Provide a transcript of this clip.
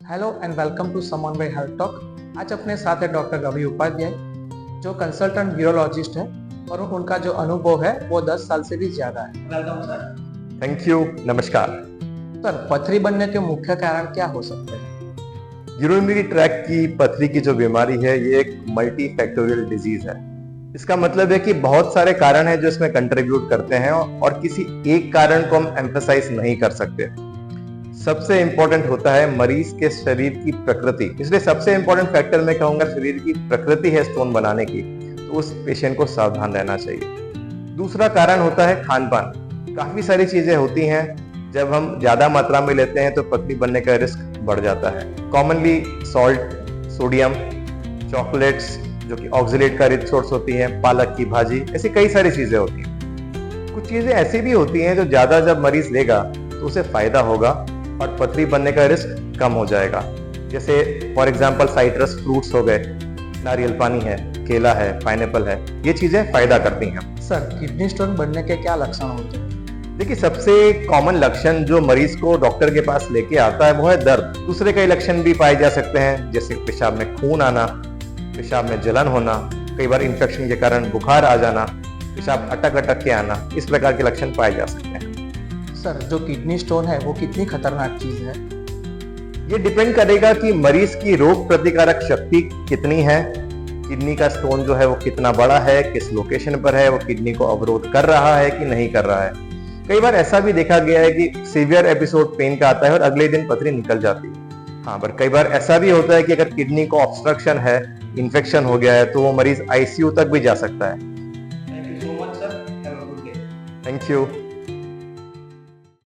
Hello and welcome to someone by health talk. आज अपने साथ है डॉक्टर रवि उपाध्याय, जो कंसल्टेंट यूरोलॉजिस्ट है और उनका जो अनुभव है वो 10 साल से भी ज्यादा है। Welcome sir. Thank you. नमस्कार सर, पथरी बनने के मुख्य कारण क्या हो सकते हैं? यूरिनरी ट्रैक्ट की पथरी की जो बीमारी है ये एक मल्टी फैक्टोरियल डिजीज है। इसका मतलब है कि बहुत सारे कारण हैं जो इसमें कंट्रीब्यूट करते हैं और किसी एक कारण को हम एम्फसाइज नहीं कर सकते। सबसे इंपॉर्टेंट होता है मरीज के शरीर की प्रकृति, इसलिए सबसे इंपॉर्टेंट फैक्टर मैं कहूंगा शरीर की प्रकृति है स्टोन बनाने की, तो उस पेशेंट को सावधान रहना चाहिए। दूसरा कारण होता है खान पान। काफी सारी चीजें होती हैं, जब हम ज्यादा मात्रा में लेते हैं तो पथरी बनने का रिस्क बढ़ जाता है। कॉमनली सॉल्ट, सोडियम, चॉकलेट्स जो कि ऑक्सलेट का रिच सोर्स होती है, पालक की भाजी, ऐसी कई सारी चीजें होती हैं। कुछ चीजें ऐसी भी होती हैं जो ज्यादा जब मरीज लेगा तो उसे फायदा होगा और पथरी बनने का रिस्क कम हो जाएगा। जैसे फॉर एग्जांपल साइट्रस फ्रूट्स हो गए, नारियल पानी है, केला है, पाइनएप्पल है, ये चीजें फायदा करती हैं। सर, किडनी स्टोन बनने के क्या लक्षण होते हैं? देखिए, सबसे कॉमन लक्षण जो मरीज को डॉक्टर के पास लेके आता है वो है दर्द। दूसरे कई लक्षण भी पाए जा सकते हैं, जैसे पेशाब में खून आना, पेशाब में जलन होना, कई बार इन्फेक्शन के कारण बुखार आ जाना, पेशाब अटक अटक के आना, इस प्रकार के लक्षण पाए जा सकते हैं। सर, जो किडनी स्टोन है वो कितनी खतरनाक चीज है? ये डिपेंड करेगा कि मरीज की रोग प्रतिकारक शक्ति कितनी है, किडनी का स्टोन जो है वो कितना बड़ा है, किस लोकेशन पर है, वो किडनी को अवरोध कर रहा है कि नहीं कर रहा है। कई बार ऐसा भी देखा गया है कि सीवियर एपिसोड पेन का आता है और अगले दिन पथरी निकल जाती है। हाँ, पर कई बार ऐसा भी होता है कि अगर किडनी को ऑब्स्ट्रक्शन है, इन्फेक्शन हो गया है, तो वो मरीज आईसीयू तक भी जा सकता है। Thank you so much sir. Have a good day. Thank you.